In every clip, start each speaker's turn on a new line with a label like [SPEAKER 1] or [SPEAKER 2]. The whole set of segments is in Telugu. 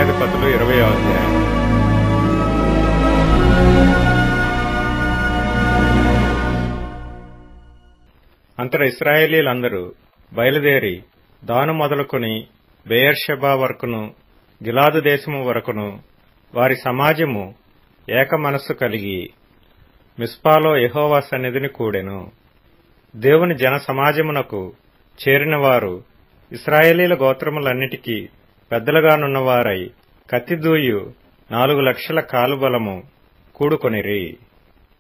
[SPEAKER 1] న్యాయాధిపతులు 20వ అధ్యాయం. అంతటా ఇశ్రాయేలీలందరూ బయలుదేరి దాను మొదలుకొని బెయేర్షెబా వరకును గిలాదు దేశము వరకును వారి సమాజము ఏక మనస్సు కలిగి మిస్పాలో యెహోవా సన్నిధిని కూడెను. దేవుని జన సమాజమునకు చేరిన వారు ఇశ్రాయేలీల గోత్రములన్నిటికీ పెద్దలుగానున్నవారై కత్తిదూయు 4,00,000 కాలుబలము కూడుకొనిరి.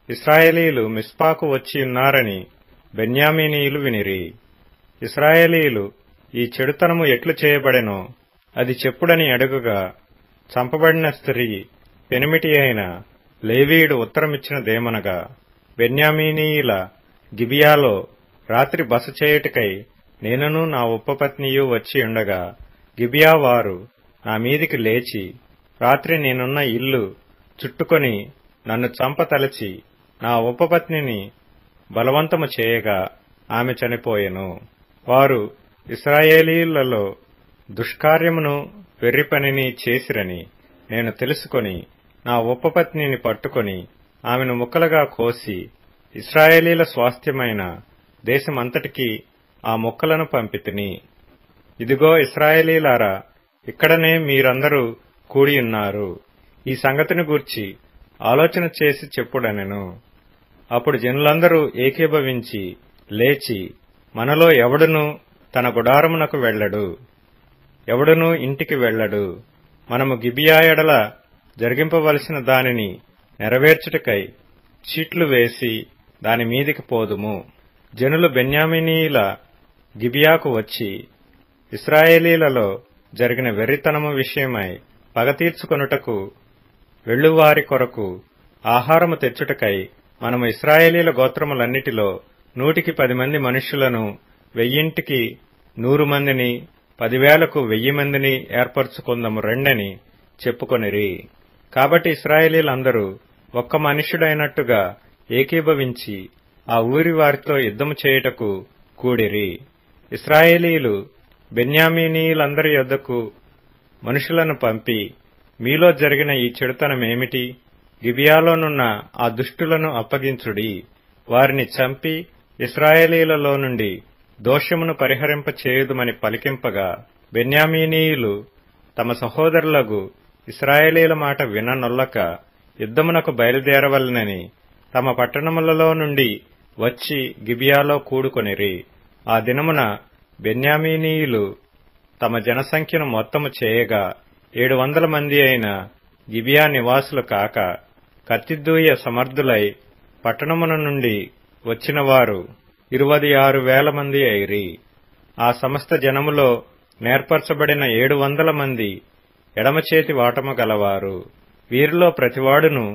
[SPEAKER 1] ఇశ్రాయేలీలు మిస్పాకు వచ్చి ఉన్నారని బెన్యామీనీయులు వినిరి. ఇశ్రాయేలీలు ఈ చెడుతనము ఎట్లు చేయబడెనో అది చెప్పుడని అడుగగా, చంపబడిన స్త్రీ పెనిమిటి అయిన లేవీయుడు ఉత్తరమిచ్చినదేమనగా, బెన్యామీనీయుల గిబియాలో రాత్రి బస చేయుటకై నేనును నా ఉపపత్నియు వచ్చి ఉండగా, గిబియా వారు నా మీదికి లేచి రాత్రి నేనున్న ఇల్లు చుట్టుకొని నన్ను చంపతలచి నా ఉపపత్నిని బలవంతము చేయగా ఆమె చనిపోయెను. వారు ఇశ్రాయేలీయులలో దుష్కార్యమును వెర్రి పనిని చేసిరని నేను తెలుసుకొని నా ఉపపత్నిని పట్టుకొని ఆమెను ముక్కలుగా కోసి ఇశ్రాయేలీల స్వాస్థ్యమైన దేశమంతటికీ ఆ ముక్కలను పంపితిని. ఇదిగో ఇశ్రాయేలీలారా, ఇక్కడనే మీరందరూ కూడియున్నారు. ఈ సంగతిని గూర్చి ఆలోచన చేసి చెప్పుడనెను. అప్పుడు జనులందరూ ఏకీభవించి లేచి, మనలో ఎవడునూ తన గుడారమునకు వెళ్ళడు, ఎవడునూ ఇంటికి వెళ్ళడు. మనము గిబియా ఎడల జరిగింపవలసిన దానిని నెరవేర్చుటకై చీట్లు వేసి దాని మీదికి పోదుము. జనులు బెన్యామీనీయుల గిబియాకు వచ్చి ఇశ్రాయేలీలలో జరిగిన వెర్రితనము విషయమై పగ తీర్చుకొనుటకు వెళ్ళువారి కొరకు ఆహారము తెచ్చుటకై మనము ఇశ్రాయేలీల గోత్రములన్నిటిలో 110 మంది మనుష్యులను 1000కి 100 మందిని 10,000కు 1000 మందిని ఏర్పరచుకుందము రెండని చెప్పుకొనిరి. కాబట్టి ఇశ్రాయేలీలందరూ ఒక్క మనుష్యుడైనట్టుగా ఏకీభవించి ఆ ఊరి వారితో యుద్ధము చేయుటకు కూడిరి. ఇశ్రాయేలీలు బెన్యామీనీయులందరి యొద్దకు మనుషులను పంపి, మీలో జరిగిన ఈ చెడుతనమేమిటి? గిబియాలోనున్న ఆ దుష్టులను అప్పగించుడి, వారిని చంపి ఇశ్రాయేలీలలో నుండి దోషమును పరిహరింప చేయుదుమని పలికింపగా, బెన్యామీనీయులు తమ సహోదరులకు ఇశ్రాయేలీల మాట విననొల్లక యుద్ధమునకు బయలుదేరవలెనని తమ పట్టణములలో నుండి వచ్చి గిబియాలో కూడుకొనిరి. ఆ దినమున బెన్యామీనీయులు తమ జనసంఖ్యను మొత్తము చేయగా 700 మంది అయిన గిబియా నివాసులు కాక, కత్తిదూయ సమర్థులై పట్టణమున నుండి వచ్చిన వారు 26,000 మంది అయిరి. ఆ సమస్త జనములో నేర్పరచబడిన 700 మంది ఎడమచేతి వాటము గలవారు. వీరిలో ప్రతివాడును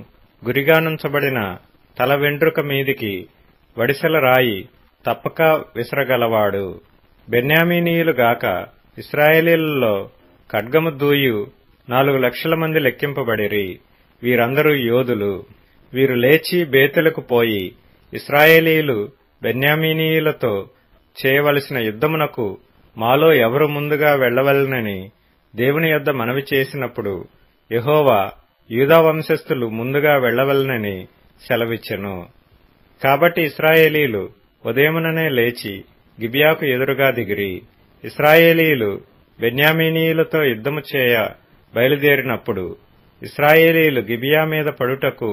[SPEAKER 1] గురిగానుంచబడిన తల వెంట్రుక మీదికి వడిసెల రాయి తప్పక విసరగలవాడు. బెన్యామీనీయులు గాక ఇశ్రాయేలీలలో ఖడ్గము దూయు 4,00,000 మంది లెక్కింపబడిరి. వీరందరూ యోధులు. వీరు లేచి బేతెలకు పోయి ఇశ్రాయేలీలు బెన్యామీనీయులతో చేయవలసిన యుద్ధమునకు మాలో ఎవరు ముందుగా వెళ్లవలెనని దేవుని యొద్ద మనవి చేసినప్పుడు, యెహోవా యూదా వంశస్థులు ముందుగా వెళ్లవలెనని సెలవిచ్చెను. కాబట్టి ఇశ్రాయేలీలు ఉదయముననే లేచి గిబియాకు ఎదురుగా దిగిరి. ఇశ్రాయేలీలు బెన్యామీనీయులతో యుద్ధము చేయ బయలుదేరినప్పుడు ఇశ్రాయేలీలు గిబియా మీద పడుటకు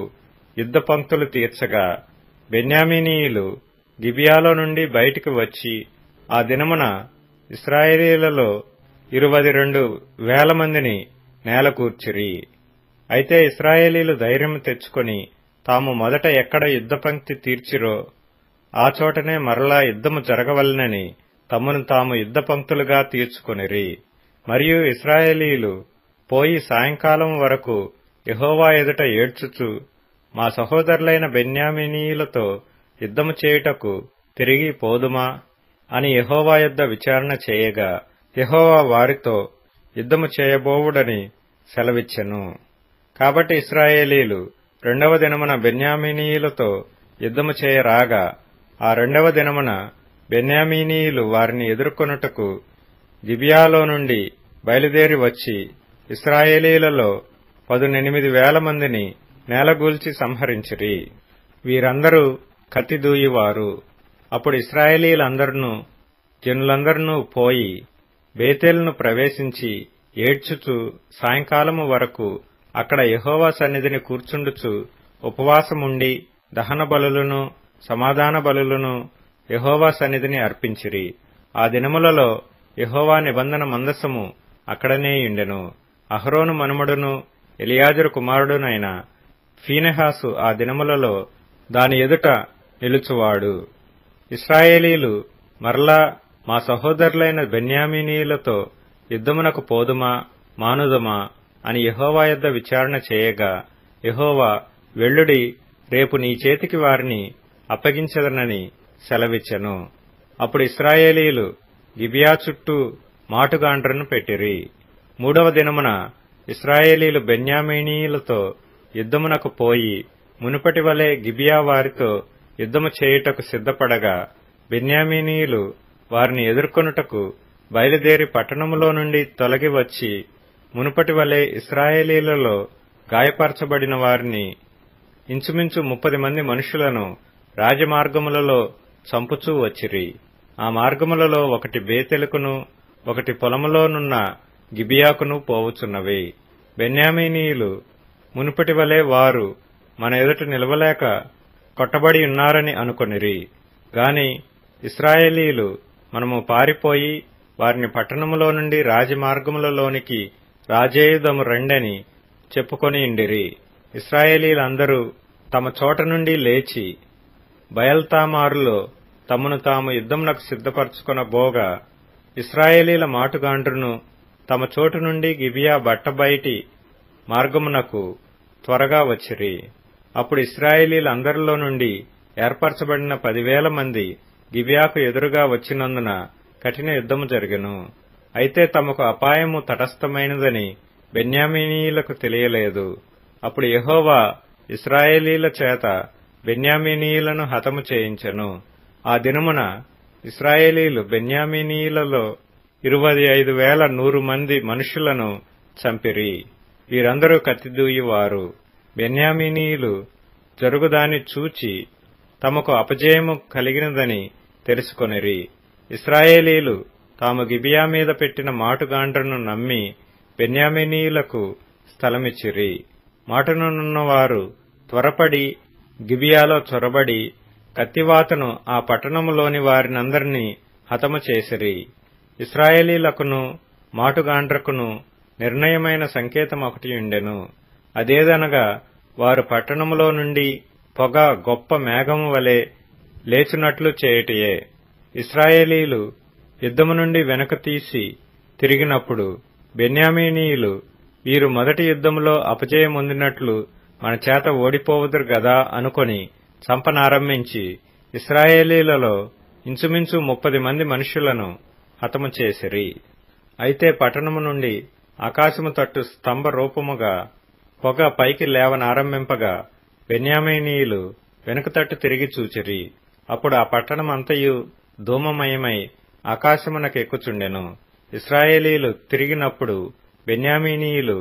[SPEAKER 1] యుద్ధ పంక్తులు తీర్చగా, బెన్యామీనీయులు గిబియాలో నుండి బయటికి వచ్చి ఆ దినమున ఇశ్రాయేలీలలో 22,000 మందిని నేలకూర్చిరి. అయితే ఇశ్రాయేలీలు ధైర్యము తెచ్చుకొని తాము మొదట ఎక్కడ యుద్ధ పంక్తి తీర్చిరో ఆ చోటనే మరలా యుద్ధము జరగవలెనని తమను తాము యుద్ధ పంక్తులుగా తీర్చుకొనిరి. మరియు ఇశ్రాయేలీలు పోయి సాయంకాలం వరకు యెహోవా ఎదుట ఏడ్చుచు, మా సహోదరులైన బెన్యామీనీయులతో యుద్ధము చేయుటకు తిరిగి పోదుమా అని యెహోవా యొద్ద విచారణ చేయగా, యెహోవా వారితో యుద్ధము చేయబోవుడని సెలవిచ్చెను. కాబట్టి ఇశ్రాయేలీలు 2వ దినమున బెన్యామీనీయులతో యుద్ధము చేయరాగా, ఆ 2వ దినమున బెన్యామీనీయులు వారిని ఎదుర్కొనుటకు గిబియాలో నుండి బయలుదేరి వచ్చి ఇశ్రాయేలీలలో 18,000 మందిని నేలగూల్చి సంహరించిరి. వీరందరూ కత్తి దూయివారు. అప్పుడు ఇశ్రాయేలీలందరును జనులందరూ పోయి బేతేలును ప్రవేశించి ఏడ్చుచు సాయంకాలము వరకు అక్కడ యెహోవా సన్నిధిని కూర్చుండుచు ఉపవాసముండి దహన బలులను సమాధాన బలులను యెహోవా సన్నిధిని అర్పించిరి. ఆ దినములలో యెహోవా నిబంధన మందసము అక్కడనే యుండెను. అహరోను మనుమడును ఎలియాజరు కుమారుడునైన ఫీనెహాసు ఆ దినములలో దాని ఎదుట నిలుచువాడు. ఇశ్రాయేలీలు మరలా మా సహోదరులైన బెన్యామీనీయులతో యుద్ధమునకు పోదుమా మానుదమా అని యెహోవా యొద్ద విచారణ చేయగా, యెహోవా, వెళ్ళుడి, రేపు నీ చేతికి వారిని అప్పగించెదనని సెలవిచ్చెను. అప్పుడు ఇశ్రాయేలీలు గిబియా చుట్టూ మాటుగాండ్రను పెట్టిరి. 3వ దినమున ఇశ్రాయేలీలు బెన్యామీనీయులతో యుద్ధమునకు పోయి మునుపటి వలె గిబియా వారితో యుద్ధము చేయుటకు సిద్ధపడగా, బెన్యామీనీయులు వారిని ఎదుర్కొనుటకు బయలుదేరి పట్టణములో నుండి తొలగి వచ్చి మునుపటి వలె ఇశ్రాయేలీలలో గాయపరచబడిన వారిని ఇంచుమించు 30 మంది మనుషులను రాజమార్గములలో చంపుచూ వచ్చిరి. ఆ మార్గములలో ఒకటి బేతెలుకును ఒకటి పొలములోనున్న గిబియాకును పోవుచున్నవి. బెన్యామీనీయులు మునుపటి వలె వారు మన ఎదుట నిలవలేక కొట్టబడి ఉన్నారని అనుకొనిరి. గాని ఇశ్రాయేలీలు మనము పారిపోయి వారిని పట్టణములో నుండి రాజమార్గములలోనికి రాజేయుదము రండని చెప్పుకొని ఇండిరి. ఇశ్రాయేలీలందరూ తమ చోట నుండి లేచి బయల్తామారులో తమను తాము యుద్ధమునకు సిద్ధపరచుకొనబోగా, ఇశ్రాయేలీల మాటుగాండ్రును తమ చోటు నుండి గిబియా బట్టబయటి మార్గమునకు త్వరగా వచ్చిరి. అప్పుడు ఇశ్రాయేలీలందరిలో నుండి ఏర్పరచబడిన 10,000 మంది గిబియాకు ఎదురుగా వచ్చినందున కఠిన యుద్ధము జరిగెను. అయితే తమకు అపాయము తటస్థమైనదని బెన్యామీనీయులకు తెలియలేదు. అప్పుడు యెహోవా ఇశ్రాయేలీల చేత బెన్యామీనీయులను హతము చేయించెను. ఆ దినమున ఇశ్రాయేలీలు బెన్యామీనీయులలో 25,100 మంది మనుషులను చంపిరి. వీరందరూ కత్తిదూయివారు. బెన్యామీనీయులు జరుగుదాన్ని చూచి తమకు అపజయము కలిగినదని తెలుసుకొనిరి. ఇశ్రాయేలీలు తాము గిబియా మీద పెట్టిన మాటుగాండ్రను నమ్మి బెన్యామీనీయులకు స్థలమిచ్చిరి. మాటునున్నవారు త్వరపడి గిబియాలో చొరబడి కత్తివాతను ఆ పట్టణములోని వారినందరినీ హతము చేసిరి. ఇశ్రాయేలీలకును మాటుగాండ్రకును నిర్ణయమైన సంకేతం ఒకటి ఉండెను. అదేదనగా, వారు పట్టణములో నుండి పొగ గొప్ప మేఘము వలె లేచునట్లు చేయుటయే. ఇశ్రాయేలీలు యుద్ధము నుండి వెనక తీసి తిరిగినప్పుడు బెన్యామీనీయులు, వీరు మొదటి యుద్ధములో అపజయమొందినట్లు మన చేత ఓడిపోవుదురు గదా అనుకొని చంపనారంభించి ఇశ్రాయేలీలలో ఇంచుమించు 30 మంది మనుషులను హతము చేసిరి. అయితే పట్టణము నుండి ఆకాశము తట్టు స్తంభ రూపముగా పొగ పైకి లేవనారంభింపగా బెన్యామీనీయులు వెనుక తట్టు తిరిగి చూచిరి. అప్పుడు ఆ పట్టణమంతయు ధూమమయమై ఆకాశమునకెక్కుచుండెను. ఇశ్రాయేలీలు తిరిగినప్పుడు బెన్యామీనీయులు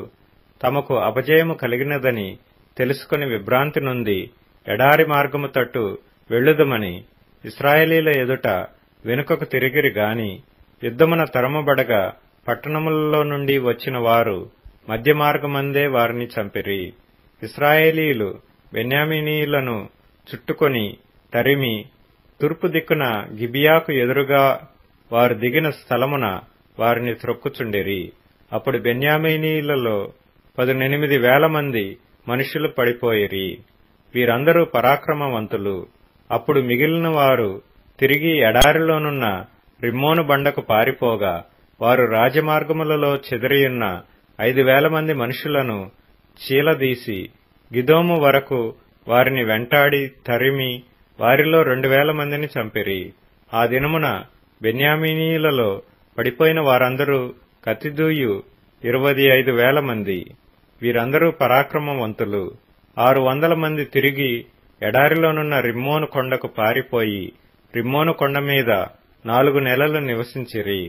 [SPEAKER 1] తమకు అపజయము కలిగినదని తెలుసుకుని విభ్రాంతి నొంది ఎడారి మార్గము తట్టు వెళ్ళుదమని ఇశ్రాయేలీల ఎదుట వెనుకకు తిరిగిరి గాని, యుద్ధమున తరమబడగా పట్టణములలో నుండి వచ్చిన వారు మధ్య మార్గమందే వారిని చంపిరి. ఇశ్రాయేలీలు బెన్యామీనీయులను చుట్టుకొని తరిమి తూర్పు దిక్కున గిబియాకు ఎదురుగా వారు దిగిన స్థలమున వారిని త్రొక్కుచుండిరి. అప్పుడు బెన్యామీనీయులలో 18,000 మంది మనుషులు పడిపోయిరి. వీరందరూ పరాక్రమవంతులు. అప్పుడు మిగిలిన వారు తిరిగి ఎడారిలోనున్న రిమ్మోను బండకు పారిపోగా, వారు రాజమార్గములలో చెదిరియున్న 5,000 మంది మనుషులను చీలదీసి గిదోము వరకు వారిని వెంటాడి తరిమి వారిలో 2,000 మందిని చంపిరి. ఆ దినమున బెన్యామీనీయులలో పడిపోయిన వారందరూ కత్తిదూయు 25,000 మంది. వీరందరూ పరాక్రమవంతులు. 600 మంది తిరిగి ఎడారిలోనున్న రిమ్మోను కొండకు పారిపోయి రిమ్మోను కొండ మీద 4 నెలలు నివసించిరి.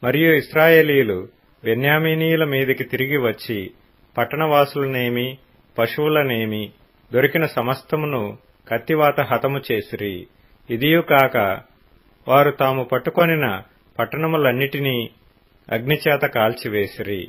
[SPEAKER 1] మరియు ఇశ్రాయేలీలు బెన్యామీనీయుల మీదికి తిరిగి వచ్చి పట్టణవాసులనేమి పశువులనేమి దొరికిన సమస్తమును కత్తివాత హతము చేసిరి. ఇదియు కాక వారు తాము పట్టుకొనిన పట్టణములన్నిటినీ అగ్నిచేత కాల్చివేసిరి.